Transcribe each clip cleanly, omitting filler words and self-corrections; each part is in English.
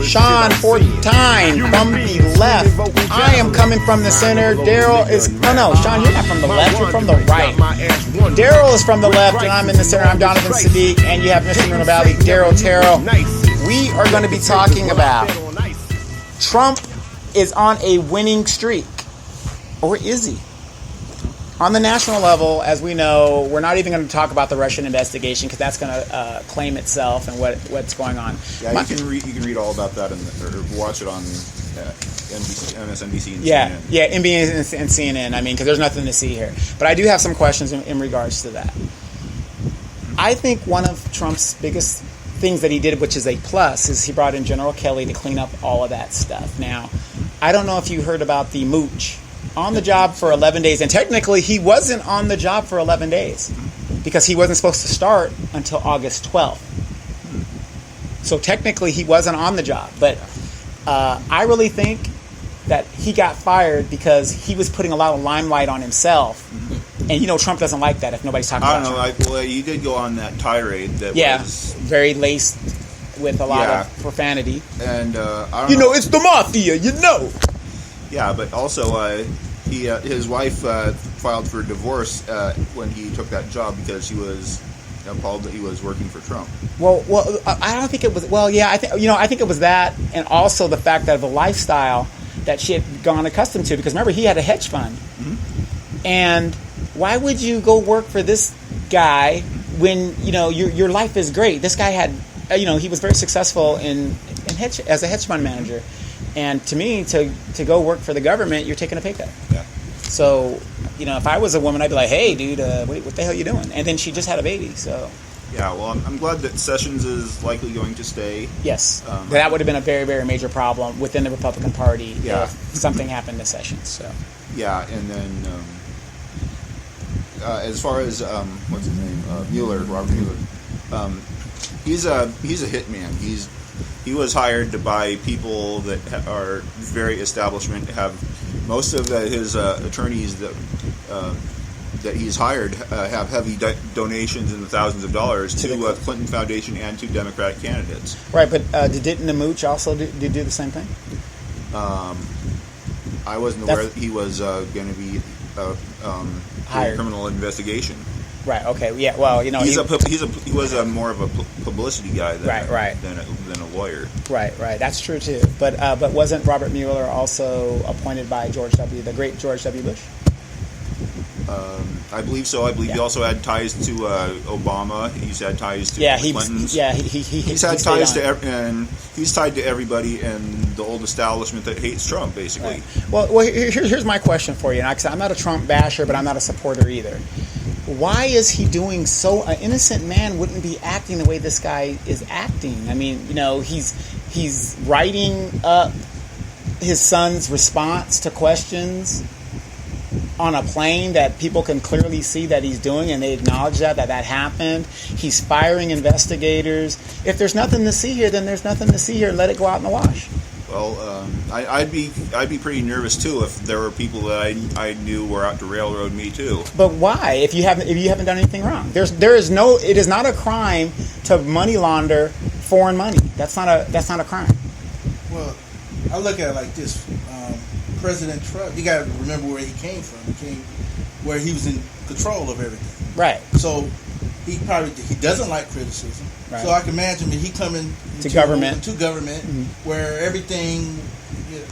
Sean Fortine from the left. I am coming from the center. Daryl is... Oh, no, Sean, you're not from the left. You're from the right. Daryl is from the left, and I'm in the center. I'm Donovan Sadiq, and you have Mr. Moreno Valley, Daryl Terrell. We are going to be talking about Trump is on a winning streak. Or is he? On the national level, as we know, we're not even going to talk about the Russian investigation because that's going to claim itself and what's going on. Yeah, you can read all about that or watch it on MSNBC and CNN. Yeah, NBC and CNN. I mean, because there's nothing to see here. But I do have some questions in regards to that. I think one of Trump's biggest things that he did, which is a plus, is he brought in General Kelly to clean up all of that stuff. Now, I don't know if you heard about the mooch. On the job for 11 days. And technically, he wasn't on the job for 11 days because he wasn't supposed to start until August 12th. So technically, he wasn't on the job. But I really think that he got fired because he was putting a lot of limelight on himself. And, you know, Trump doesn't like that if nobody's talking about Trump. I don't know. Well, you did go on that tirade that was... very laced with a lot of profanity. And, I don't know. You know, it's the mafia, you know. Yeah, but also his wife filed for divorce when he took that job because she was appalled that he was working for Trump. Well, I don't think it was. Well, yeah, I think it was that, and also the fact that the lifestyle that she had gone accustomed to. Because remember, he had a hedge fund, and why would you go work for this guy when your life is great? This guy had, he was very successful as a hedge fund manager. And to me, to go work for the government, you're taking a pay cut. Yeah. So, if I was a woman, I'd be like, hey, dude, what the hell are you doing? And then she just had a baby, so. Yeah, well, I'm glad that Sessions is likely going to stay. Yes. That would have been a very, very major problem within the Republican Party if something happened to Sessions. So. Yeah, and then as far as, what's his name, Robert Mueller, he's a hitman. He was hired to buy people that are very establishment. Have most of his attorneys that he's hired have heavy donations in the thousands of dollars to the Clinton Foundation and to Democratic candidates. Right, but didn't the mooch also do the same thing? I wasn't aware that he was going to be hired. Criminal investigation. Right. Okay. Yeah. Well, he was more of a publicity guy than a lawyer. Right. Right. That's true too. But wasn't Robert Mueller also appointed by the great George W. Bush? I believe so. I believe he also had ties to Obama. He's had ties to the Clintons. He's had ties to and he's tied to everybody in the old establishment that hates Trump, basically. Right. Well, here's my question for you. I'm not a Trump basher, but I'm not a supporter either. Why is he doing so? An innocent man wouldn't be acting the way this guy is acting. I mean, he's writing up his son's response to questions on a plane that people can clearly see that he's doing, and they acknowledge that happened. He's firing investigators. If there's nothing to see here, then there's nothing to see here. Let it go out in the wash. Well, I'd be pretty nervous too if there were people that I knew were out to railroad me too. But why? If you haven't done anything wrong, it is not a crime to money launder foreign money. That's not a crime. Well, I look at it like this: President Trump. You got to remember where he came from. He came where he was in control of everything. Right. So he doesn't like criticism. Right. So I can imagine that he coming to government where everything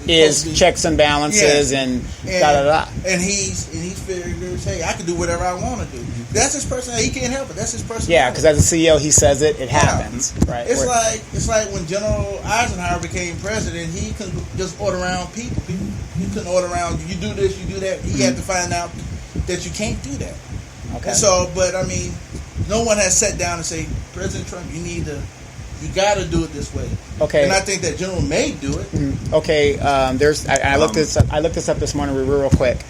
is checks and balances and da da da. And he's figures, hey, I can do whatever I want to do. That's his personality. He can't help it. That's his personality. Yeah, because as a CEO, he says it happens. Right. It's like when General Eisenhower became president, he couldn't just order around people. He couldn't order around. You do this, you do that. He had to find out that you can't do that. Okay. And so, but I mean, no one has sat down and say, President Trump, you got to do it this way. Okay. And I think that General may do it. Okay. I looked this up. I looked this up this morning real quick.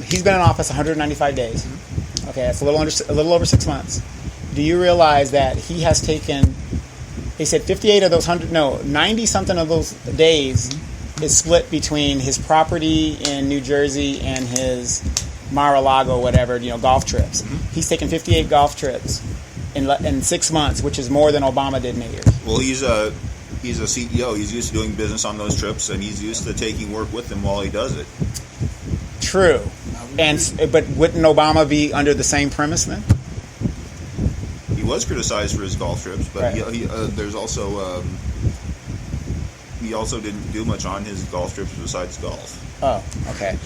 He's been in office 195 days. Okay, that's a little over 6 months. Do you realize that he has taken? He said 58 of those 90 something of those days is split between his property in New Jersey and his Mar-a-Lago, whatever, golf trips. He's taken 58 golf trips in 6 months, which is more than Obama did in 8 years. Well, he's a CEO. He's used to doing business on those trips, and he's used to taking work with him while he does it. True. But wouldn't Obama be under the same premise then? He was criticized for his golf trips, but Right. there's also he also didn't do much on his golf trips besides golf. Oh, okay.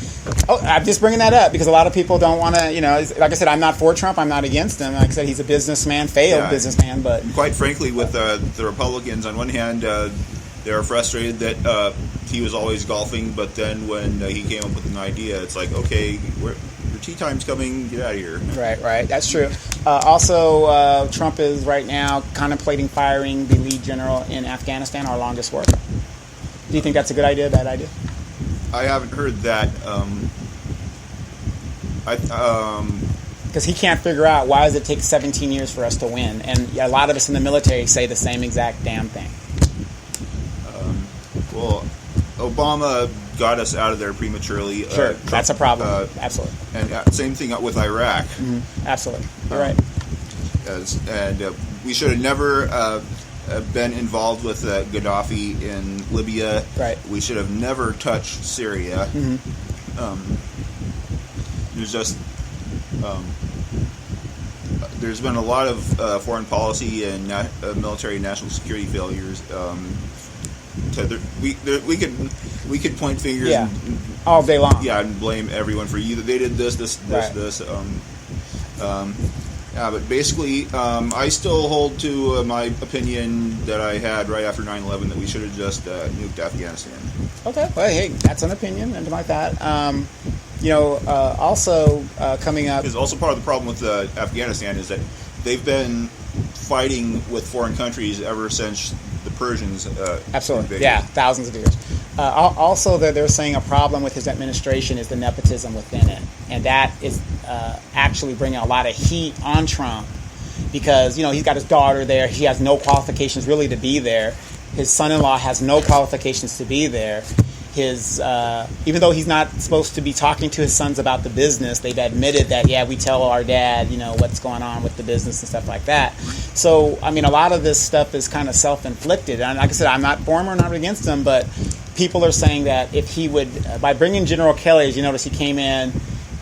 Oh, I'm just bringing that up because a lot of people don't want to, like I said, I'm not for Trump. I'm not against him. Like I said, he's a businessman, failed Yeah. businessman, but Quite frankly, with the Republicans, on one hand, they're frustrated that he was always golfing, but then when he came up with an idea, it's like, okay, your tea time's coming, get out of here. right. That's true. Also, Trump is right now contemplating firing the lead general in Afghanistan, our longest war. Do you think that's a good idea, bad idea? I haven't heard that. Because he can't figure out why does it take 17 years for us to win, and a lot of us in the military say the same exact damn thing. Well, Obama got us out of there prematurely. Sure, Trump, that's a problem. Absolutely, And same thing with Iraq. absolutely. You're right. We should have never been involved with Gaddafi in Libya. Right. We should have never touched Syria. There's just there's been a lot of foreign policy and military and national security failures. We could point fingers. Yeah. And, All day long. yeah, and blame everyone for either they did this. Yeah, but basically, I still hold to my opinion that I had right after 9/11 that we should have just nuked Afghanistan. Okay. Well, hey, that's an opinion, and like that. Also coming up. Because also part of the problem with Afghanistan is that they've been fighting with foreign countries ever since the Persians. Absolutely. invaded. Yeah, thousands of years. Also, they're saying a problem with his administration is the nepotism within it. And that is actually bringing a lot of heat on Trump because, he's got his daughter there. He has no qualifications really to be there. His son-in-law has no qualifications to be there. Even though he's not supposed to be talking to his sons about the business, they've admitted that, yeah, we tell our dad, what's going on with the business and stuff like that. So, a lot of this stuff is kind of self-inflicted. And like I said, I'm not for him or not against him, but people are saying that if he would, by bringing General Kelly, as you notice, he came in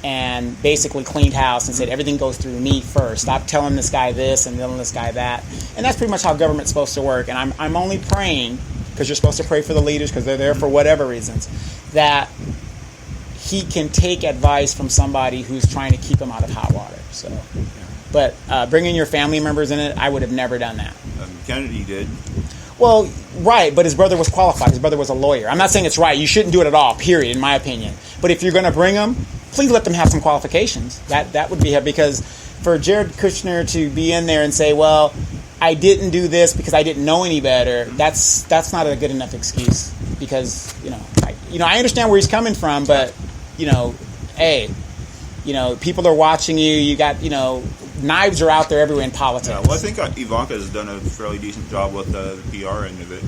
and basically cleaned house and said everything goes through me first. Stop telling this guy this and telling this guy that. And that's pretty much how government's supposed to work. And I'm only praying, because you're supposed to pray for the leaders because they're there for whatever reasons, that he can take advice from somebody who's trying to keep him out of hot water. So, but bringing your family members in it, I would have never done that. Kennedy did. Well, right, but his brother was qualified. His brother was a lawyer. I'm not saying it's right. You shouldn't do it at all, period, in my opinion. But if you're going to bring them, please let them have some qualifications. That would be because for Jared Kushner to be in there and say, well, I didn't do this because I didn't know any better, that's not a good enough excuse. Because, I understand where he's coming from, but, hey, people are watching you. You got, knives are out there everywhere in politics. Yeah, well, I think Ivanka has done a fairly decent job with the PR end of it.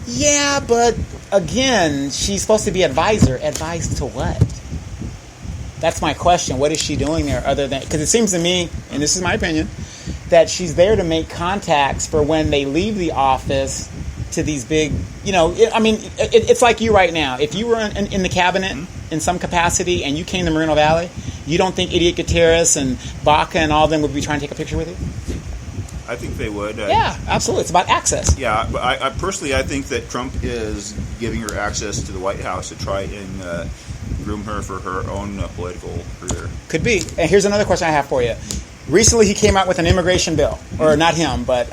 Yeah, but again, she's supposed to be advisor. Advised to what? That's my question. What is she doing there other than... Because it seems to me, and this is my opinion, that she's there to make contacts for when they leave the office to these big... it's like you right now. If you were in the cabinet in some capacity and you came to Moreno Valley, you don't think Idiot Gutierrez and Baca and all of them would be trying to take a picture with you? I think they would. Yeah, absolutely. It's about access. Yeah, but I personally, I think that Trump is giving her access to the White House to try and groom her for her own political career. Could be. And here's another question I have for you. Recently, he came out with an immigration bill. Or not him, but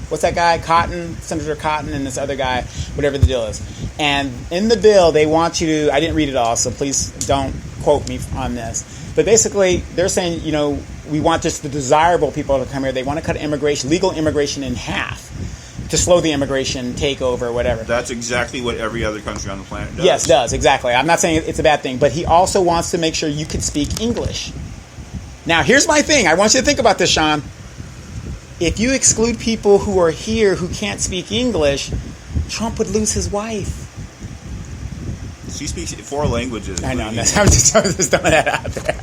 what's that guy? Cotton, Senator Cotton, and this other guy, whatever the deal is. And in the bill, they want you to... I didn't read it all, so please don't quote me on this. But basically, they're saying, we want just the desirable people to come here. They want to cut legal immigration in half to slow the immigration takeover or whatever. That's exactly what every other country on the planet does. Yes, does, exactly. I'm not saying it's a bad thing, but he also wants to make sure you can speak English. Now, here's my thing. I want you to think about this, Sean. If you exclude people who are here who can't speak English, Trump would lose his wife. She speaks 4 languages. I know. I'm just throwing that out there.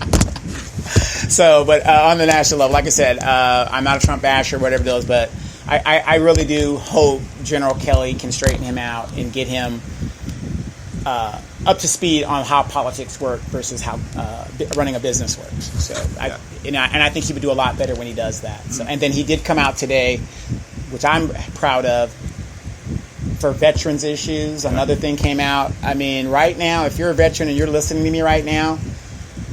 So, but on the national level, like I said, I'm not a Trump basher, whatever it is, but I really do hope General Kelly can straighten him out and get him up to speed on how politics work versus how running a business works. So, I think he would do a lot better when he does that. So, and then he did come out today, which I'm proud of, for veterans issues. Another thing came out. I mean, right now, if you're a veteran and you're listening to me right now,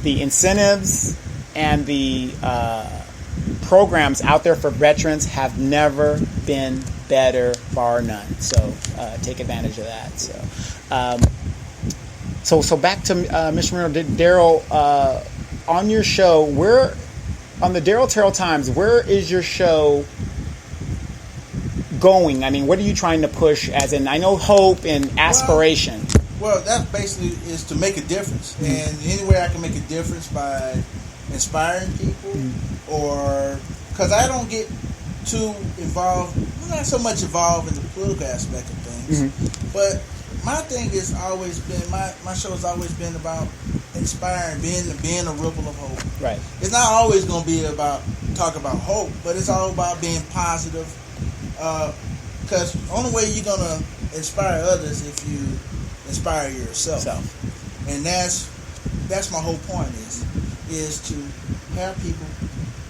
the incentives and the programs out there for veterans have never been better, bar none. So take advantage of that. So back to Mr. Marino, Daryl, on your show, on the Daryl Terrell Times, where is your show going? I mean, what are you trying to push? As in, I know hope and aspiration. Well, that basically is to make a difference, and any way I can make a difference by inspiring people, or because I don't get too involved, not so much involved in the political aspect of things, but my thing has always been my show has always been about inspiring, being a ripple of hope. Right. It's not always going to be about talk about hope, but it's all about being positive. Because the only way you're gonna inspire others if you inspire yourself, and that's my whole point is to have people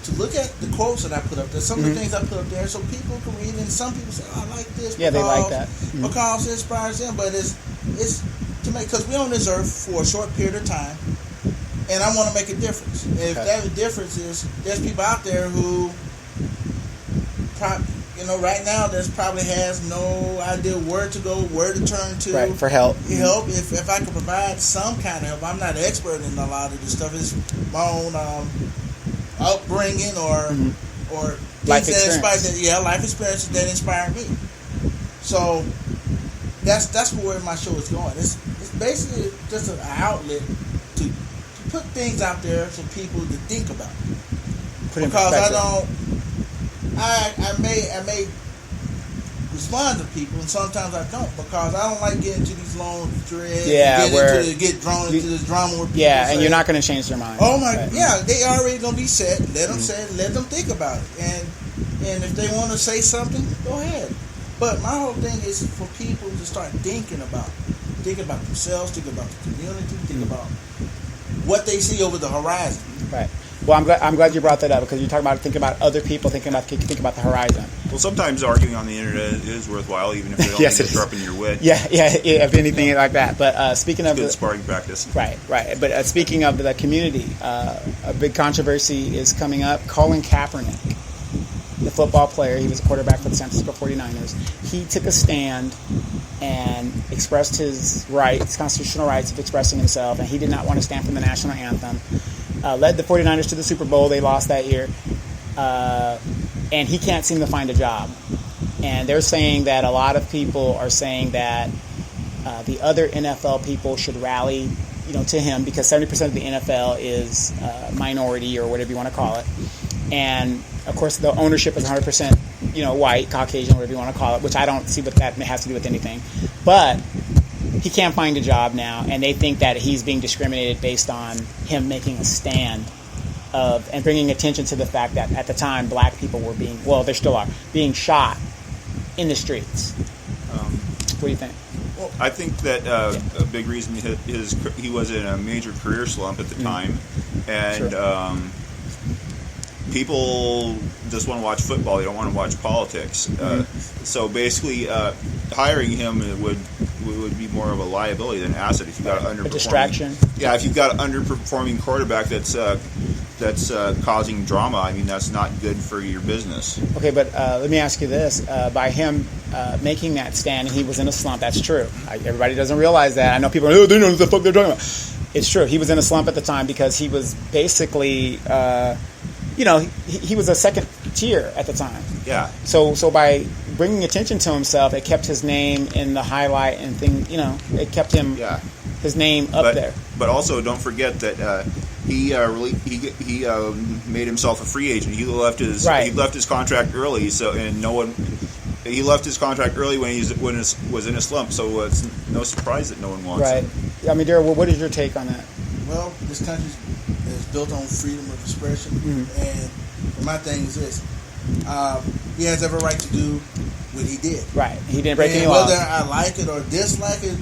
to look at the quotes that I put up there, some of the things I put up there, so people can read. And some people say, "Oh, I like this." Yeah, they like that because it inspires them. But it's to make, because we're on this earth for a short period of time, and I want to make a difference. And if that difference is, there's people out there who right now, there's probably has no idea where to go, where to turn to for help. If I can provide some kind of help, I'm not an expert in a lot of this stuff. It's my own upbringing or life experience. experience. Life experiences that inspire me. So that's where my show is going. It's basically just an outlet to put things out there for people to think about. Because I may respond to people, and sometimes I don't, because I don't like getting into these long threads. Get drawn into this drama where people say, and you're not going to change their mind. Oh my, they already going to be set. Let them say it. Let them think about it, and if they want to say something, go ahead. But my whole thing is for people to start thinking about themselves, think about the community, think about what they see over the horizon. Right. Well, I'm glad you brought that up, because you're talking about thinking about other people, think about the horizon. Well, sometimes arguing on the internet is worthwhile, even if they don't Yes, end up sharpening your wit. Yeah, if anything like that. But speaking of good sparring practice. Right. But speaking of the community, a big controversy is coming up. Colin Kaepernick, the football player, he was a quarterback for the San Francisco 49ers. He took a stand and expressed his rights, constitutional rights of expressing himself, and he did not want to stand for the national anthem. Led the 49ers to the Super Bowl. They lost that year. And he can't seem to find a job. And they're saying that a lot of people are saying that the other NFL people should rally, to him, because 70% of the NFL is minority, or whatever you want to call it. And, of course, the ownership is 100%, white, Caucasian, whatever you want to call it, which I don't see what that has to do with anything. But he can't find a job now, and they think that he's being discriminated based on him making a stand and bringing attention to the fact that at the time black people were they still are, being shot in the streets. What do you think? Well, I think that a big reason is he was in a major career slump at the time, and people just want to watch football. They don't want to watch politics. So basically, hiring him would be more of a liability than an asset. If you got an underperforming, a distraction. Yeah, if you've got an underperforming quarterback that's causing drama, I mean, that's not good for your business. Okay, but let me ask you this: by him making that stand, and he was in a slump. That's true. Everybody doesn't realize that. I know people. They know what the fuck they're talking about. It's true. He was in a slump at the time because he was basically. He was a second tier at the time. Yeah. So by bringing attention to himself, it kept his name in the highlight and thing. It kept him his name up there. But also, don't forget that he made himself a free agent. He left his contract early. He left his contract early when he was in a slump. So it's no surprise that no one wants him. I mean, Daryl, what is your take on that? Well, this country is built on freedom of expression, and my thing is this: he has every right to do what he did. Right. He didn't break any And laws. whether I like it or dislike it,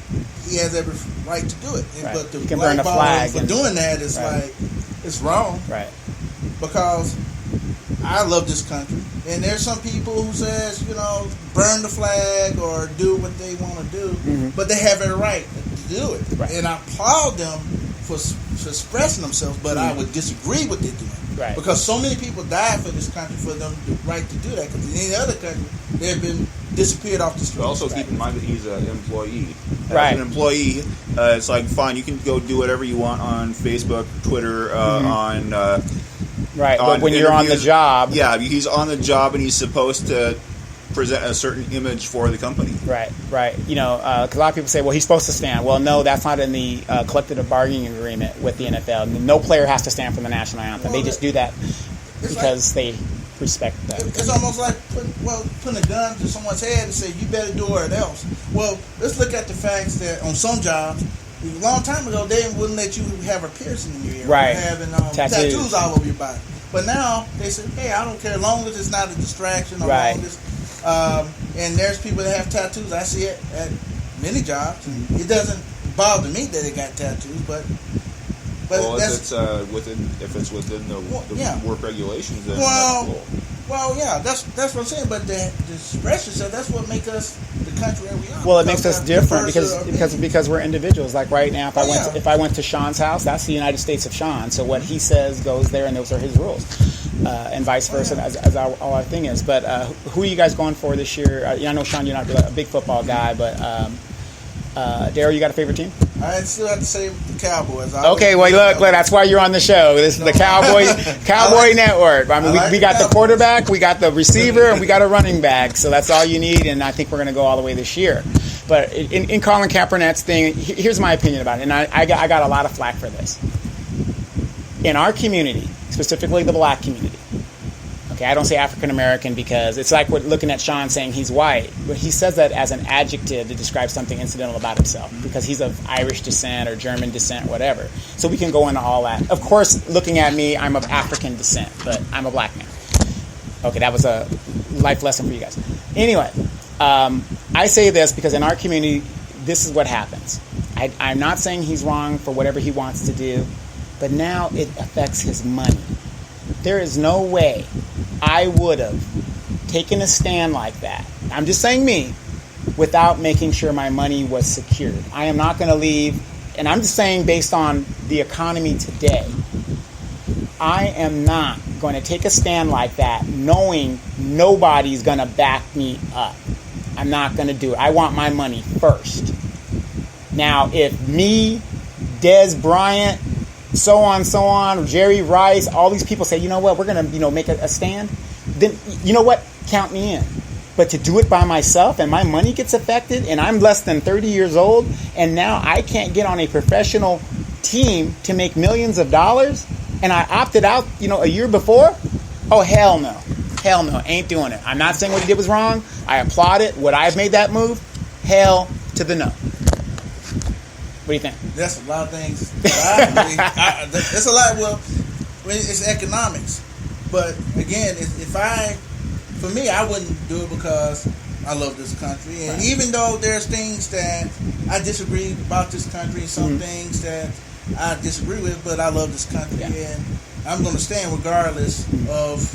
he has every right to do it. And, Right. but the You can burn the blackball flag for and- doing that is Right. like, it's wrong. Right. Because I love this country, and there's some people who says, burn the flag or do what they want to do, but they have every right to do it. Right. And I applaud them for expressing themselves, but I would disagree with it doing. Right. Because so many people died for this country for them the right to do that. Because in any other country, they've been disappeared off the street. But also keep in mind that he's an employee. As Right. an employee, it's like, fine, you can go do whatever you want on Facebook, Twitter, on... Right. But on when you're on the interviews. job. Yeah, he's on the job and he's supposed to present a certain image for the company. Right, right. Because a lot of people say, well, he's supposed to stand. Well, no, that's not in the collective bargaining agreement with the NFL. No player has to stand for the national anthem. Well, they just do that it's because they respect that. It's almost like putting a gun to someone's head and say, you better do it or else. Well, let's look at the facts that on some jobs, a long time ago, they wouldn't let you have a piercing in your ear. Right. Or having Tattoos. all over your body. But now, they say, hey, I don't care, as long as it's not a distraction. Or Right. long as, and there's people that have tattoos. I see it at many jobs. It doesn't bother me that they got tattoos, but Well, that's... if it's within the yeah. work regulations, then Well, that's cool. Well, yeah, that's what I'm saying. But the expression, so that's what makes us the country that we are. Well, it makes us different Because because we're individuals. Like right now, Oh, if I went to Sean's house, that's the United States of Sean. So what he says goes there, and those are his rules, and vice versa, as our thing is. But who are you guys going for this year? I know Sean, you're not a big football guy, but Daryl, you got a favorite team? I still have to say the Cowboys. Okay, well, look, that's why you're on the show. This is the Cowboy Network. I mean, we got the quarterback, we got the receiver, and we got a running back. So that's all you need, and I think we're going to go all the way this year. But in Colin Kaepernick's thing, here's my opinion about it, and I got a lot of flack for this. In our community, specifically the black community, okay, I don't say African American because it's like we're looking at Sean saying he's white, but he says that as an adjective to describe something incidental about himself because he's of Irish descent or German descent, whatever. So we can go into all that. Of course, looking at me, I'm of African descent, but I'm a black man. Okay, that was a life lesson for you guys. Anyway, I say this because in our community, this is what happens. I'm not saying he's wrong for whatever he wants to do, but now it affects his money. There is no way I would have taken a stand like that. I'm just saying me, without making sure my money was secured. I am not going to leave, and I'm just saying based on the economy today, I am not going to take a stand like that knowing nobody's going to back me up. I'm not going to do it. I want my money first. Now, if me, Dez Bryant, so on, Jerry Rice, all these people say, you know what, we're going to, make a stand, then, you know what, count me in. But to do it by myself and my money gets affected and I'm less than 30 years old and now I can't get on a professional team to make millions of dollars and I opted out, a year before, oh, hell no. Hell no, ain't doing it. I'm not saying what he did was wrong. I applaud it. Would I have made that move? Hell to the no. What do you think? That's a lot of things. That's a lot. Well, it's economics. But again, for me, I wouldn't do it because I love this country. And even though there's things that I disagree about this country, some things that I disagree with, but I love this country. Yeah. And I'm going to stand regardless of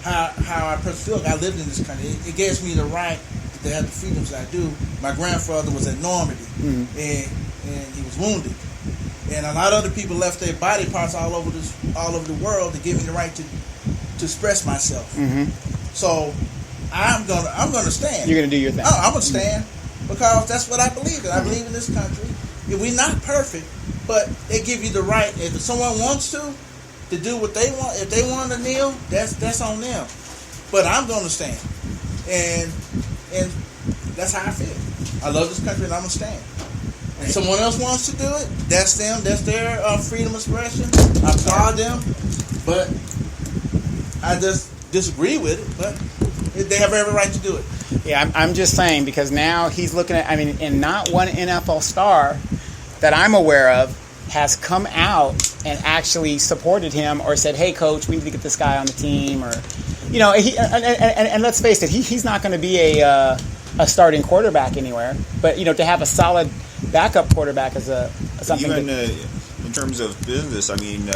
how I personally feel. I lived in this country. It gives me the right to have the freedoms I do. My grandfather was at Normandy, and he was wounded. And a lot of other people left their body parts all over the world to give me the right to express myself. So I'm gonna stand. You're gonna do your thing. Oh, I'm gonna stand because that's what I believe in. I believe in this country. We're not perfect, but they give you the right. If someone wants to do what they want, if they want to kneel, that's on them. But I'm gonna stand, and that's how I feel. I love this country, and I'm gonna stand. If someone else wants to do it, that's them. That's their freedom of expression. I applaud them, but I just disagree with it. But they have every right to do it. Yeah, I'm just saying because now he's looking at. And not one NFL star that I'm aware of has come out and actually supported him or said, "Hey, coach, we need to get this guy on the team," or you know, and let's face it, he's not going to be a starting quarterback anywhere. But you know, to have a solid backup quarterback is something. Even in terms of business, I mean,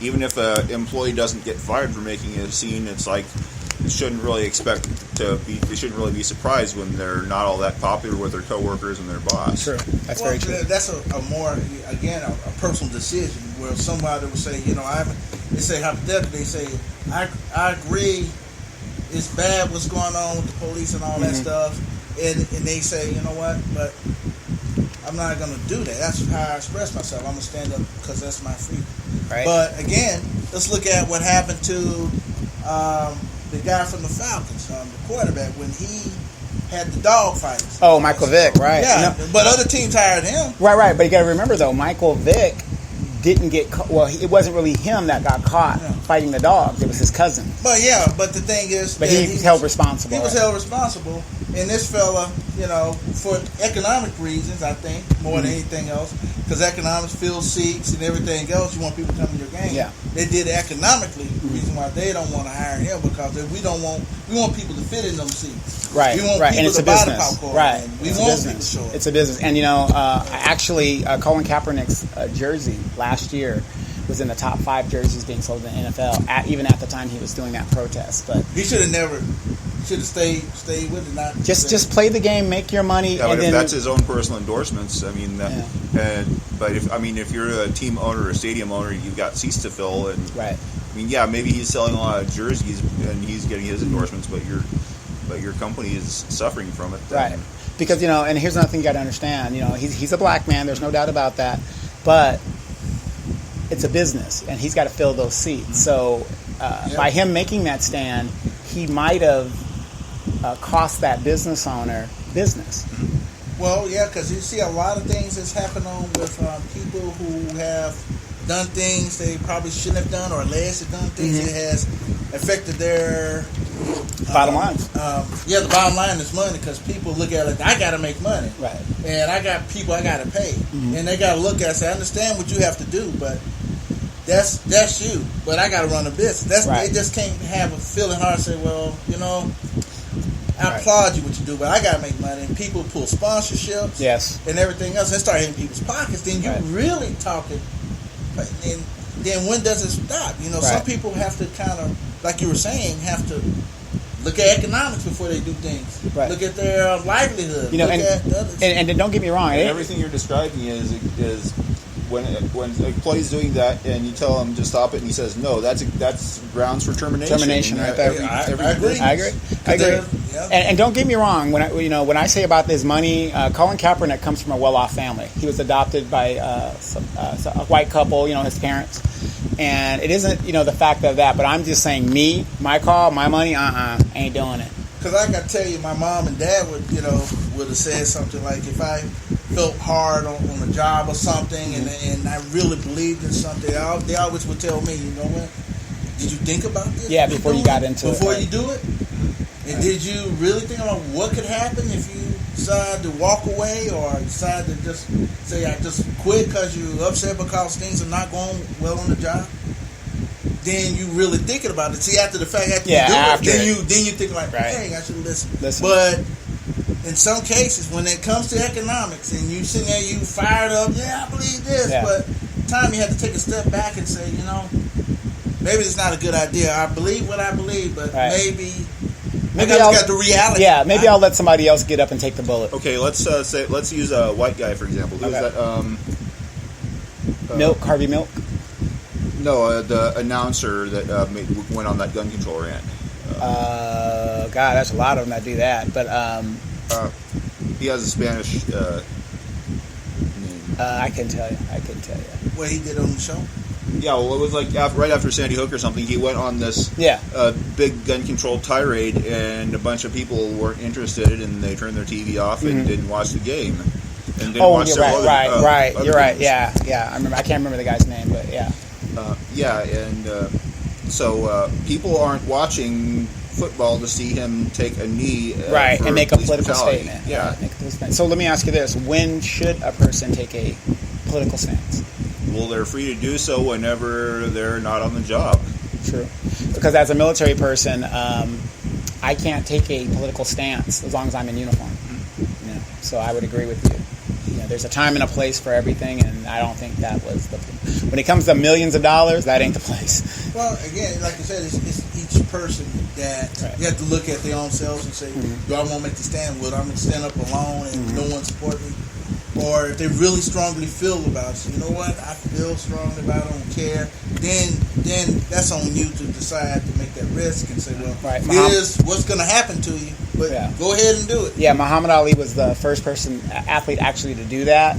even if an employee doesn't get fired for making a scene, it's like they shouldn't really be surprised when they're not all that popular with their coworkers and their boss. True, that's very true. That's a more, again, a personal decision where somebody would say, you know, they say hypothetically, they say, I agree, it's bad what's going on with the police and all that stuff, and they say, you know what, but I'm not going to do that. That's how I express myself. I'm going to stand up because that's my freedom. Right. But again, let's look at what happened to the guy from the Falcons, the quarterback, when he had the dog fights. Oh, Michael Vick, right? Yeah, No, but other teams hired him. right. But you got to remember though, Michael Vick didn't get caught. Well, it wasn't really him that got caught fighting the dogs. It was his cousin. But the thing is, But he was held responsible. He was held responsible, and this fella, you know, for economic reasons, I think, more than anything else, because economics fill seats and everything else, you want people to come to your game. Yeah. They did it economically. The reason why they don't want to hire him because we want people to fit in them seats. Right, We want right, people and it's to a buy the business. popcorn. Right, And we it's a want business. people to show up. It's a business, and you know, actually, Colin Kaepernick's jersey last year was in the top 5 jerseys being sold in the NFL, even at the time he was doing that protest. But He should have stayed with it. Not just play the game, make your money, Yeah, and but if then that's his own personal endorsements, I mean, but if you're a team owner or a stadium owner, you've got seats to fill, and right. I mean, yeah, maybe he's selling a lot of jerseys and he's getting his endorsements, but your company is suffering from it. Then. Right. Because, you know, and here's another thing you got to understand. You know, he's a black man. There's no doubt about that. But it's a business, and he's got to fill those seats. So by him making that stand, he might have cost that business owner business. Well, yeah, because you see a lot of things that's happened on with people who have done things they probably shouldn't have done or alleged to have done things that has affected their Bottom line. Yeah, the bottom line is money because people look at it like, I got to make money. Right. And I got people I got to pay. And they got to look at it and say, I understand what you have to do, but that's you. But I got to run a business. They just can't have a feeling hard and say, well, you know, I applaud you what you do, but I got to make money. And people pull sponsorships and everything else and start hitting people's pockets. Then you're really talking. And then when does it stop? You know, some people have to kind of, like you were saying, have to look at economics before they do things. Right. Look at their livelihood. You know, look and, at the others. and don't get me wrong. And everything you're describing is when an employee's doing that and you tell him to stop it and he says no, that's grounds for termination. Termination right there. I agree. I agree. Yeah. And don't get me wrong. When I say about this money, Colin Kaepernick comes from a well-off family. He was adopted by a white couple. You know, his parents. And it isn't the fact of that, but I'm just saying my call, my money. Ain't doing it. Because I got to tell you, my mom and dad would have said something like, if I felt hard on a job or something, and I really believed in something, they always would tell me, you know what? Did you think about this? Yeah, before you got into it. Before you do it? And did you really think about what could happen if you decide to walk away or decide to just say, I just quit because you're upset because things are not going well on the job? Then you really thinking about it. See, after the fact, after you do it, then you think like, dang, I should listen. But in some cases, when it comes to economics and you sitting there, you fired up, I believe this, but time you have to take a step back and say, maybe it's not a good idea. I believe what I believe, but maybe I'll got the reality. Yeah, maybe I'll let somebody else get up and take the bullet. Okay, let's use a white guy for example. Who was that? Harvey Milk. No, the announcer that went on that gun control rant. God, there's a lot of them that do that. But he has a Spanish name. I can tell you. What he did on the show? Yeah, well, it was like right after Sandy Hook or something. He went on this big gun control tirade, and a bunch of people weren't interested, and they turned their TV off and didn't watch the game. And didn't watch you're right. other You're right. games. Yeah. I remember. I can't remember the guy's name, but yeah. So people aren't watching football to see him take a knee, and make a political brutality. statement. Yeah. So let me ask you this: when should a person take a political stance? Well, they're free to do so whenever they're not on the job. True. Because as a military person, I can't take a political stance as long as I'm in uniform. You know? So I would agree with you. You know, there's a time and a place for everything, and I don't think that was the. When it comes to millions of dollars, that ain't the place. Well, again, like I said, it's each person that you have to look at their own selves and say, do I want to make the stand? Will I going to stand up alone and no one support me? Or if they really strongly feel about it, you know what, I feel strongly about it, I don't care, then that's on you to decide to make that risk and say, well, here's what's going to happen to you, but go ahead and do it. Yeah, Muhammad Ali was the first athlete actually to do that,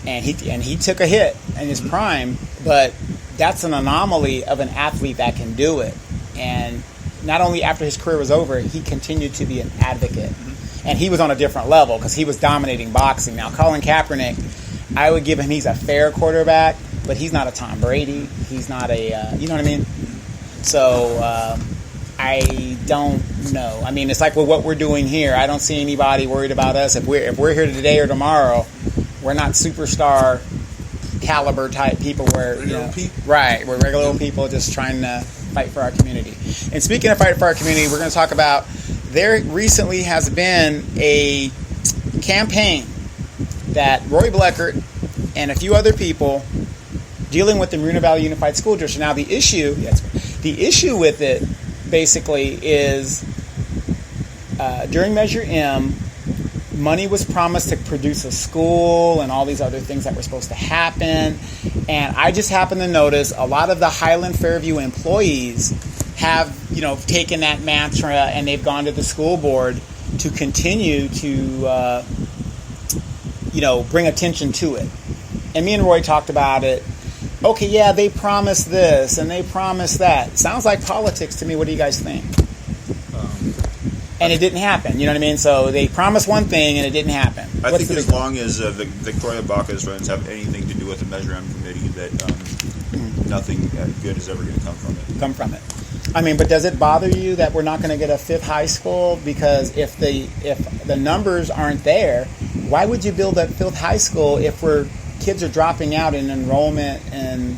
and he took a hit in his prime, but that's an anomaly of an athlete that can do it. And not only after his career was over, he continued to be an advocate. And he was on a different level because he was dominating boxing. Now, Colin Kaepernick, I would give him, he's a fair quarterback, but he's not a Tom Brady. He's not a, you know what I mean? So, I don't know. I mean, it's like with what we're doing here. I don't see anybody worried about us. If we're here today or tomorrow, we're not superstar caliber type people where, right, we're regular little people just trying to fight for our community. And speaking of fight for our community, we're going to talk about there recently has been a campaign that Roy Bleckert and a few other people dealing with the Marina Valley Unified School District. Now, the issue with it basically is during Measure M, money was promised to produce a school and all these other things that were supposed to happen. And I just happened to notice a lot of the Highland Fairview employees have, taken that mantra and they've gone to the school board to continue to, bring attention to it. And me and Roy talked about it. Okay, yeah, they promised this and they promised that. Sounds like politics to me. What do you guys think? And it didn't happen. You know what I mean? So they promised one thing and it didn't happen. I think as long as the Victoria Baca's friends have anything to do with the Measure M committee, that nothing good is ever going to come from it. I mean, but does it bother you that we're not going to get a fifth high school? Because if the numbers aren't there, why would you build a fifth high school if kids are dropping out in enrollment and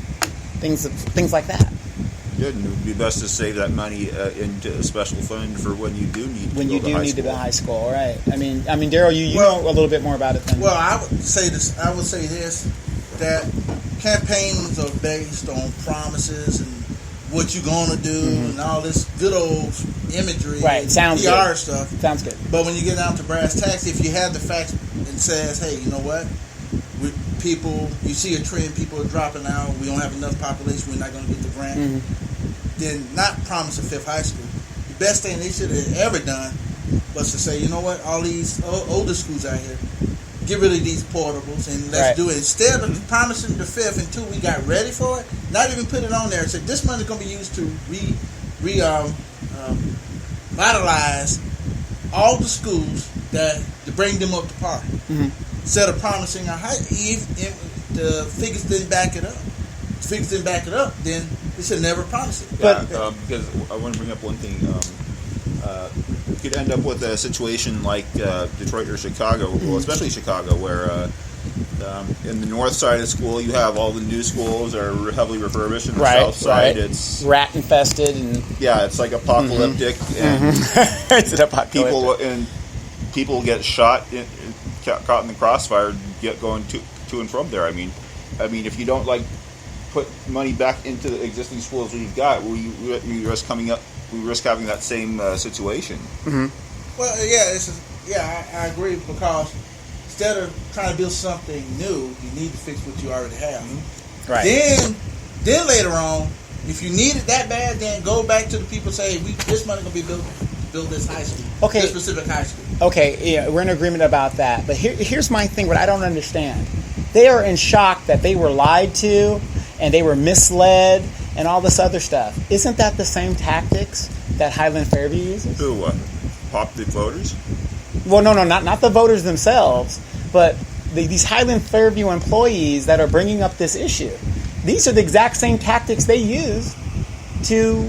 things like that? Good, and it would be best to save that money into a special fund for when you do need to to build a high school, right? I mean, Daryl, you know a little bit more about it than me. Well, I would say this, that campaigns are based on promises and what you're going to do and all this good old imagery, right? Sounds PR good. stuff. Sounds good. But when you get down to brass tacks, if you have the facts and says, hey, you know what? You see a trend, people are dropping out, we don't have enough population, we're not going to get the grant, then not promise a fifth high school. The best thing they should have ever done was to say, you know what, all these older schools out here, get rid of these portables and let's do it. Instead of promising the fifth until we got ready for it, not even put it on there and say this money is going to be used to vitalize all the schools to bring them up to par. Instead of promising a high, if the figures didn't back it up. If the figures didn't back it up, then they should never promise it. Because I want to bring up one thing. You could end up with a situation like Detroit or Chicago, well, especially Chicago, where in the north side of the school you have all the new schools are heavily refurbished, and the south side it's rat infested and it's like apocalyptic, and it's an apocalyptic. people get caught in the crossfire, going to and from there. I mean, if you don't put money back into the existing schools we've got, we risk having that same situation. Well, I agree, because instead of trying to build something new, you need to fix what you already have. Right. Then later on, if you need it that bad, then go back to the people and say, this money going to be built to build this high school. Okay. This specific high school. Okay, yeah, we're in agreement about that. But here's my thing, what I don't understand. They are in shock that they were lied to and they were misled and all this other stuff. Isn't that the same tactics that Highland Fairview uses? Who? Pop the voters? Well, no, not the voters themselves, but these Highland Fairview employees that are bringing up this issue. These are the exact same tactics they use to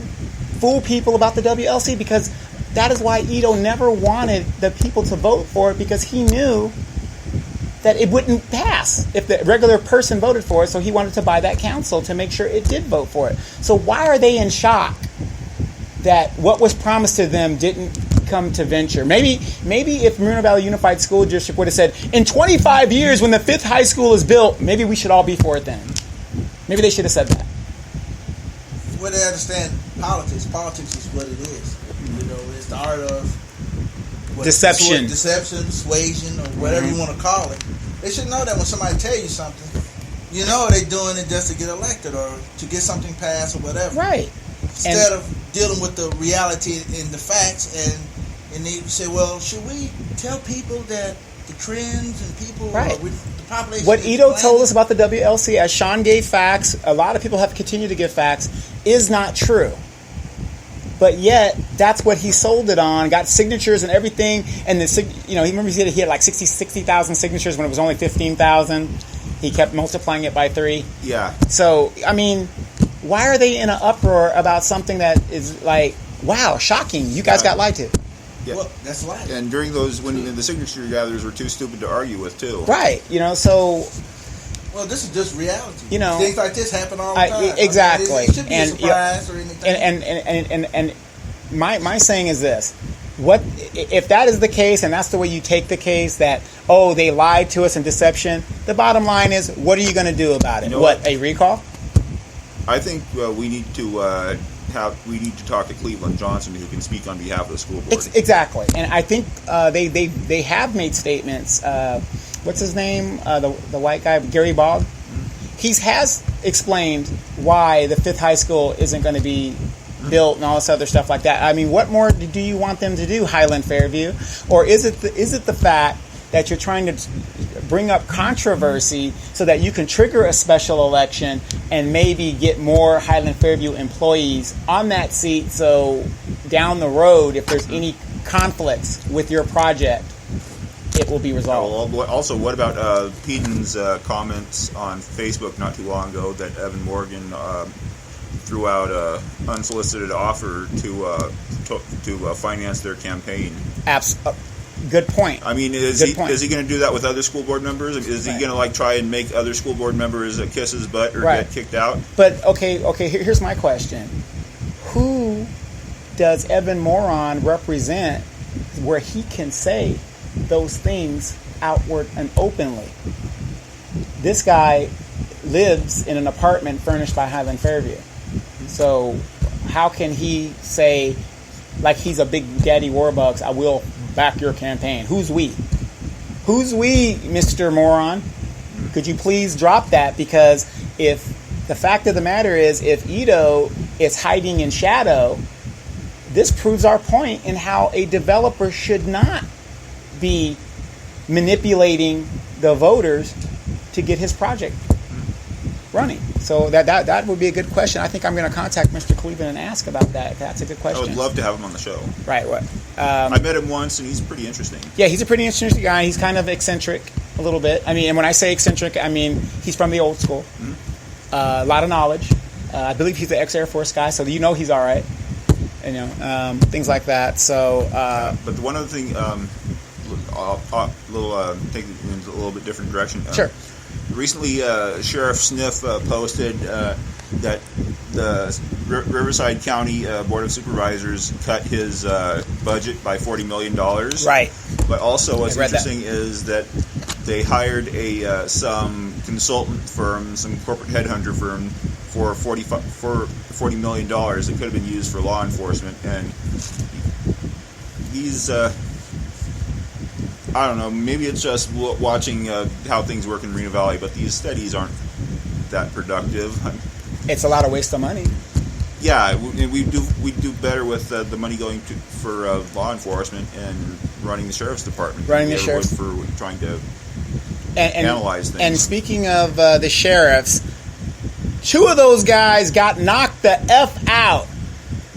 fool people about the WLC, because that is why Ito never wanted the people to vote for it, because he knew that it wouldn't pass if the regular person voted for it, so he wanted to buy that council to make sure it did vote for it. So why are they in shock that what was promised to them didn't come to venture? Maybe if Moreno Valley Unified School District would have said, in 25 years when the 5th high school is built, maybe we should all be for it then. Maybe they should have said that. Well, they understand politics. Politics is what it is. You know, it's the art of Deception, persuasion, or whatever you want to call it. They should know that when somebody tell you something, you know they're doing it just to get elected or to get something passed or whatever. Right. Instead of dealing with the reality and the facts, and they say, well, should we tell people that the trends and people, right. the population. What Ito told us about the WLC, as Sean gave facts, a lot of people have continued to give facts, is not true. But yet, that's what he sold it on, got signatures and everything, and he remembers he had like 60,000 signatures when it was only 15,000. He kept multiplying it by 3. Yeah. So, I mean, why are they in an uproar about something that is like, wow, shocking, you guys got lied to? Yeah. Well, that's life. And during those, when the signature gatherers were too stupid to argue with, too. Right, so... Well, this is just reality. Things like this happen all the time. Exactly. It should be a surprise or anything. And my saying is this: what if that is the case, and that's the way you take the case, that they lied to us in deception? The bottom line is, what are you going to do about it? A recall? I think we need to talk to Cleveland Johnson, who can speak on behalf of the school board. Exactly, and I think they have made statements. What's his name? The white guy, Gary Bogg. He has explained why the 5th high school isn't going to be built and all this other stuff like that. I mean, what more do you want them to do, Highland Fairview? Or is it the fact that you're trying to bring up controversy so that you can trigger a special election and maybe get more Highland Fairview employees on that seat, so down the road, if there's any conflicts with your project, it will be resolved. Also, what about Peden's comments on Facebook not too long ago that Evan Morgan threw out an unsolicited offer to finance their campaign? Good point. I mean, is he going to do that with other school board members? Is he going to try and make other school board members kiss his butt or get kicked out? But okay. Here's my question: who does Evan Moron represent, where he can say those things outward and openly? This guy lives in an apartment furnished by Highland Fairview. So how can he say, like he's a big daddy Warbucks, I will back your campaign? Who's we? Who's we, Mr. Moron? Could you please drop that? Because if the fact of the matter is, if Ito is hiding in shadow, this proves our point in how a developer should not be manipulating the voters to get his project running. So that would be a good question. I think I'm going to contact Mr. Cleveland and ask about that. That's a good question. I would love to have him on the show. Right. What? I met him once, and he's pretty interesting. Yeah, he's a pretty interesting guy. He's kind of eccentric a little bit. I mean, and when I say eccentric, I mean he's from the old school. Mm-hmm. A lot of knowledge. I believe he's an ex-Air Force guy, so he's all right. Things like that. So, but one other thing, I'll take it in a little bit different direction. Sure. Recently, Sheriff Sniff posted that the Riverside County Board of Supervisors cut his budget by $40 million. Right. But also, what's interesting is that they hired some consultant firm, some corporate headhunter firm, for $40 million that could have been used for law enforcement. And these, I don't know, maybe it's just watching how things work in Moreno Valley, but these studies aren't that productive. It's a lot of waste of money. Yeah, we do better with the money going for law enforcement and running the sheriff's department. For trying to analyze things. And speaking of the sheriffs, 2 of those guys got knocked the F out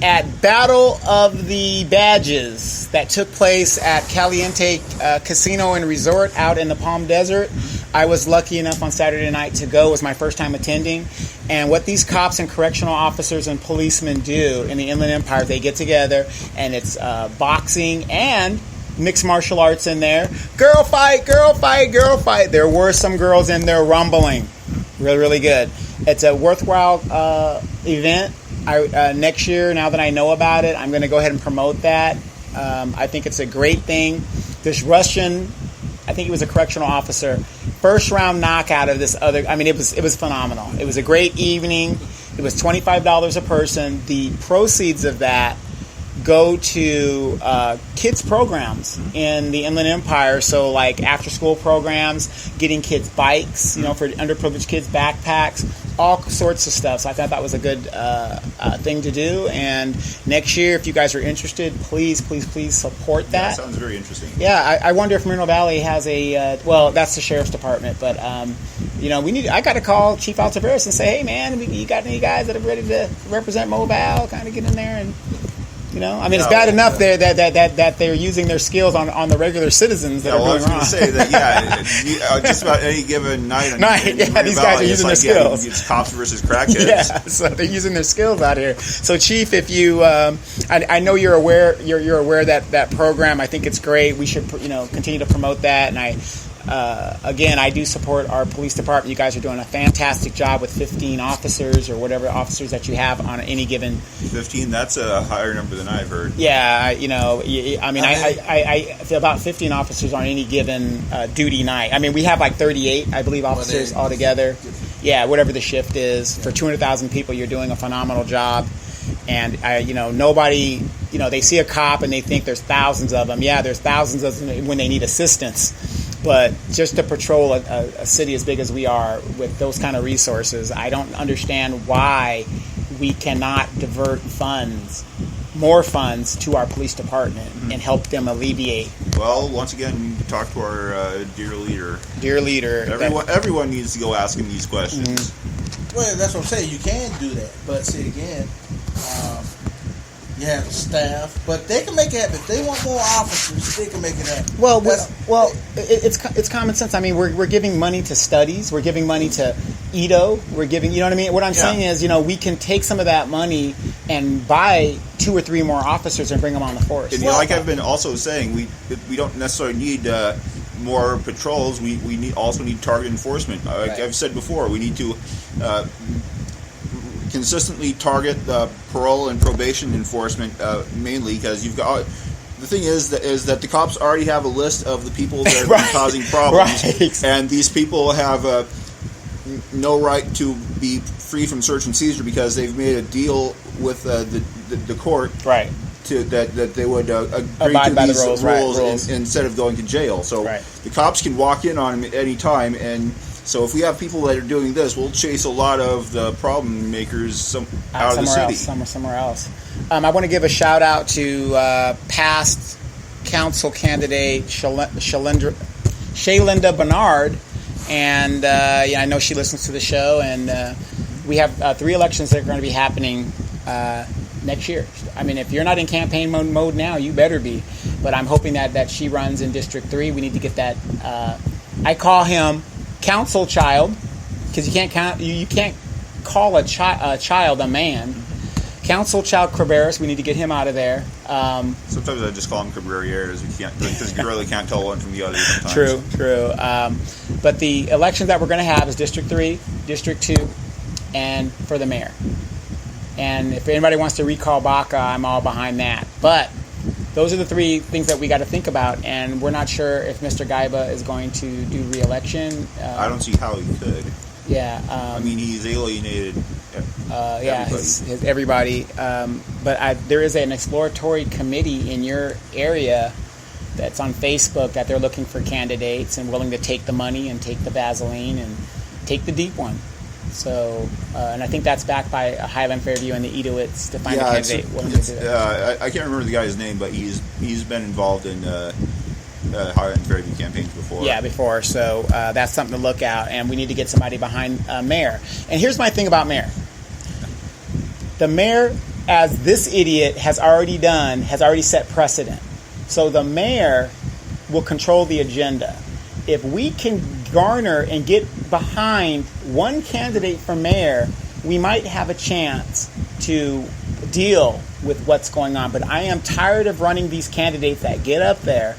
at Battle of the Badges that took place at Caliente Casino and Resort out in the Palm Desert. I was lucky enough on Saturday night to go. It was my first time attending. And what these cops and correctional officers and policemen do in the Inland Empire, they get together and it's boxing and mixed martial arts in there. Girl fight, girl fight, girl fight. There were some girls in there rumbling. Really, really good. It's a worthwhile event. Next year, now that I know about it, I'm going to go ahead and promote that. I think it's a great thing. This Russian, I think he was a correctional officer, first round knockout of this other. I mean, it was phenomenal. It was a great evening. It was $25 a person. The proceeds of that go to kids programs in the Inland Empire. So like after school programs, getting kids bikes, for underprivileged kids, backpacks, all sorts of stuff. So I thought that was a good thing to do. And next year, if you guys are interested, please support that. That sounds very interesting. Yeah, I wonder if Moreno Valley has a, that's the sheriff's department, but I got to call Chief Altaveras and say, hey man, you got any guys that are ready to represent Mobile, kind of get in there and, it's bad enough there that they're using their skills on the regular citizens that are doing wrong. I was going to say that, just about any given night. These guys are using their skills. It's cops versus crackheads. Yeah, so they're using their skills out here. So, Chief, if you, I know you're aware that program. I think it's great. We should, continue to promote that. And again, I do support our police department. You guys are doing a fantastic job with 15 officers or whatever officers that you have on any given. 15. That's a higher number than I've heard. Yeah, I feel about 15 officers on any given duty night. I mean, we have like 38, I believe, officers altogether. Yeah, whatever the shift is. For 200,000 people, you're doing a phenomenal job. And nobody, they see a cop and they think there's thousands of them. Yeah, there's thousands of them when they need assistance. But just to patrol a city as big as we are with those kind of resources, I don't understand why we cannot divert more funds to our police department and help them alleviate. Well, once again, we need to talk to our dear leader. Dear leader. Everyone needs to go ask him these questions. Mm-hmm. Well, that's what I'm saying. You can do that. But see, again, you have the staff, but they can make it happen. If they want more officers, they can make it happen. Well, it's common sense. I mean, we're giving money to studies. We're giving money to EDO. We're giving, you know what I mean? What I'm saying is, we can take some of that money and buy 2 or 3 more officers and bring them on the force. And like I've been also saying, we don't necessarily need more patrols. We also need target enforcement. Like I've said before, we need to consistently target parole and probation enforcement mainly, because you've got the thing is that the cops already have a list of the people that have been causing problems, and these people have no right to be free from search and seizure because they've made a deal with the court, right? That they would agree abide to by these the rules instead of going to jail. So the cops can walk in on them at any time, and so if we have people that are doing this, we'll chase a lot of the problem makers out of the city. Somewhere else. I want to give a shout out to past council candidate Shalinda Bernard, and I know she listens to the show, and we have 3 elections that are going to be happening next year. I mean, if you're not in campaign mode now, you better be. But I'm hoping that she runs in District 3. We need to get that. I call him council child, because you can't call a child a man. Council child Cabarrus, we need to get him out of there. Sometimes I just call him Cabarrieres because you really can't tell one from the other sometimes. True. But the elections that we're going to have is District 3, District 2, and for the mayor. And if anybody wants to recall Baca, I'm all behind that. But those are the 3 things that we got to think about, and we're not sure if Mr. Gaiba is going to do re-election. I don't see how he could. Yeah. I mean, he's alienated everybody. But there is an exploratory committee in your area that's on Facebook that they're looking for candidates and willing to take the money and take the Vaseline and take the deep one. So, and I think that's backed by Highland Fairview and the Edowitz to find a candidate willing to do it. I can't remember the guy's name, but he's been involved in Highland Fairview campaigns before. Yeah, before. So that's something to look out, and we need to get somebody behind mayor. And here's my thing about mayor. The mayor, as this idiot has already set precedent. So the mayor will control the agenda. If we can garner and get behind one candidate for mayor, we might have a chance to deal with what's going on. But I am tired of running these candidates that get up there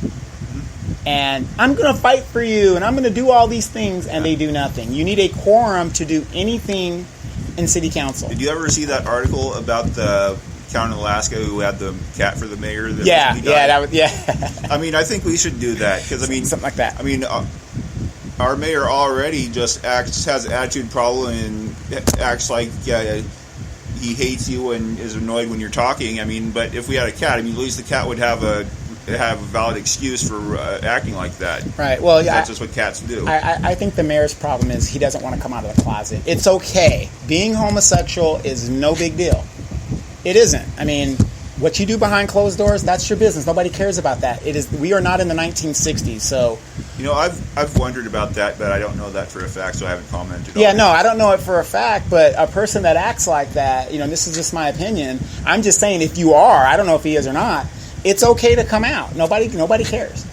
and I'm going to fight for you and I'm going to do all these things and they do nothing. You need a quorum to do anything in city council. Did you ever see that article about the count in Alaska who had the cat for the mayor? Yeah. I mean, I think we should do that because I mean, something like that. I mean, our mayor already just has an attitude problem and acts like he hates you and is annoyed when you're talking. I mean, but if we had a cat, I mean, at least the cat would have a valid excuse for acting like that. Right. Well, yeah, that's just what cats do. I think the mayor's problem is he doesn't want to come out of the closet. It's okay. Being homosexual is no big deal. It isn't. I mean, what you do behind closed doors, that's your business. Nobody cares about that. It is. We are not in the 1960s, so. You know, I've wondered about that, but I don't know that for a fact, so I haven't commented on it. Yeah, no, I don't know it for a fact, but a person that acts like that, you know, this is just my opinion. I'm just saying if you are, I don't know if he is or not, it's okay to come out. Nobody cares.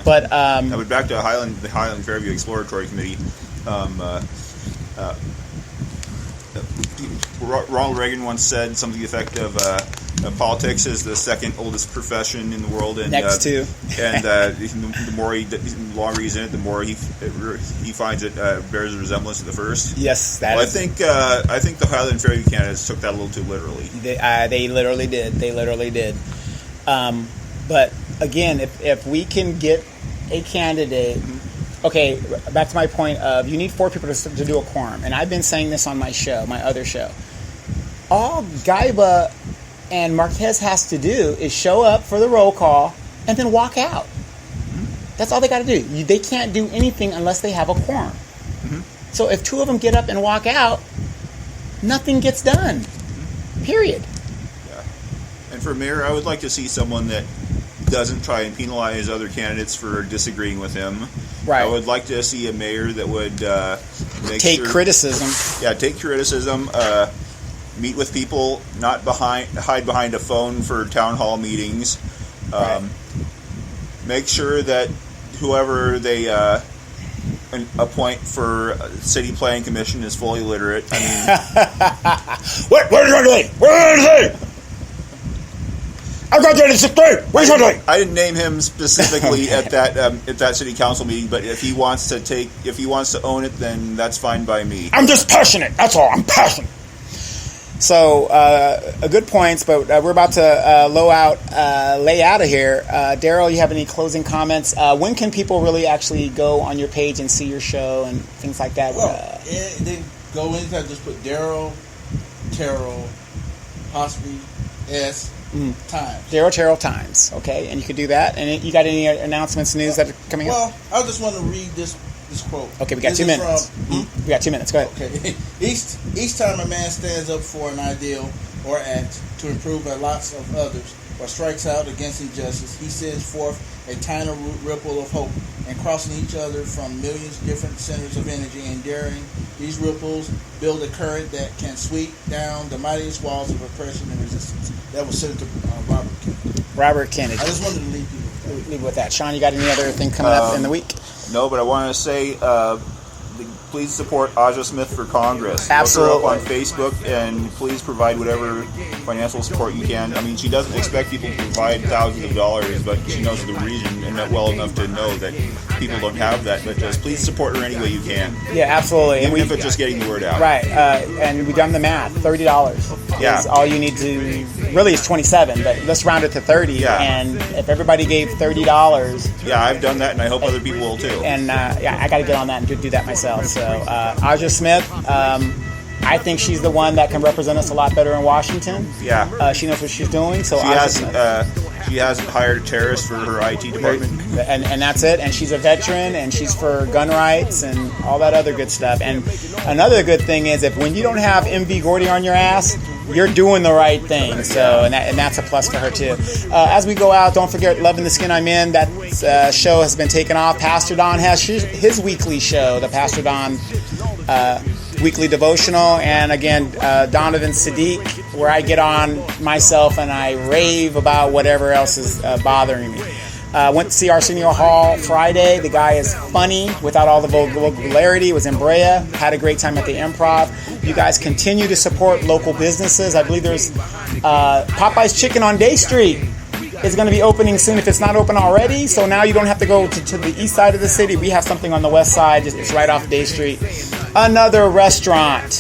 But back to the Highland Fairview Exploratory Committee. Ronald Reagan once said something to the effect of politics is the second oldest profession in the world, and next to, and the longer he's in it, the more he finds it bears a resemblance to the first. Yes, that well, is. I think the Highland Fairview candidates took that a little too literally. They literally did. They literally did. But again, if we can get a candidate. Okay, back to my point of you need 4 people to do a quorum. And I've been saying this on my show, my other show. All Gaiba and Marquez has to do is show up for the roll call and then walk out. That's all they got to do. They can't do anything unless they have a quorum. Mm-hmm. So if 2 of them get up and walk out, nothing gets done. Period. Yeah. And for mayor, I would like to see someone that doesn't try and penalize other candidates for disagreeing with him. Right. I would like to see a mayor that would take criticism. Yeah, take criticism. Meet with people, not hide behind a phone for town hall meetings. Right. Make sure that whoever they appoint for city planning commission is fully literate. I mean, Where is he? I graduated 6th grade. Where's your name? I didn't name him specifically at that city council meeting, but if he wants to own it, then that's fine by me. I'm just passionate. That's all. I'm passionate. So, good points, but we're about to lay out of here. Daryl, you have any closing comments? When can people really actually go on your page and see your show and things like that? Well, they go anytime. Just put Daryl Terrell, possibly S. Times. Daryl Terrell Times, okay, and you could do that. And you got any announcements, news that are coming up? Well, I just want to read this quote. Okay, we got 2 minutes. We got 2 minutes. Go ahead. Okay, each time a man stands up for an ideal or act to improve the lots of others, or strikes out against injustice, he sends forth a tiny ripple of hope, and crossing each other from millions of different centers of energy, and daring these ripples build a current that can sweep down the mightiest walls of oppression and resistance. That was Senator Robert Kennedy. Robert Kennedy. I just wanted to leave people leave with that. Sean, you got any other thing coming up in the week? No, but I want to say, please support Aja Smith for Congress. Absolutely. Look her up on Facebook, and please provide whatever financial support you can. I mean, she doesn't expect people to provide thousands of dollars, but she knows the region and well enough to know that people don't have that. But just please support her any way you can. Yeah, absolutely. Even if it's just getting the word out. Right, and we've done the math. $30 Yeah. is all you need to. Really, it's $27, but let's round it to 30. Yeah. And if everybody gave $30, Yeah, I've done that, and I hope other people will too. and I got to get on that and do that myself. So Aja Smith, I think she's the one that can represent us a lot better in Washington. Yeah. She knows what she's doing. So Aja Smith. She hasn't hired a terrorist for her IT department. And that's it. And she's a veteran, and she's for gun rights and all that other good stuff. And another good thing is, if when you don't have MV Gordy on your ass, you're doing the right thing. So and that's a plus for her too. As we go out, don't forget Loving the Skin I'm In. That show has been taken off. Pastor Don has his weekly show, the Pastor Don weekly devotional, and again Donovan Sadiq, where I get on myself and I rave about whatever else is bothering me. Went to see Arsenio Hall Friday. The guy is funny without all the vulgarity. Was in Brea. Had a great time at the Improv. You guys continue to support local businesses. I believe there's Popeye's Chicken on Day Street is going to be opening soon if it's not open already. So now you don't have to go to the east side of the city. We have something on the west side. It's right off Day Street. Another restaurant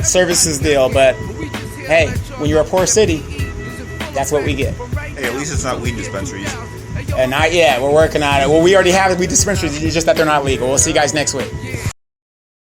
services deal. But hey, when you're a poor city, that's what we get. Hey, at least it's not weed dispensaries. And not yet. We're working on it. Well, we already have weed dispensaries. It's just that they're not legal. We'll see you guys next week.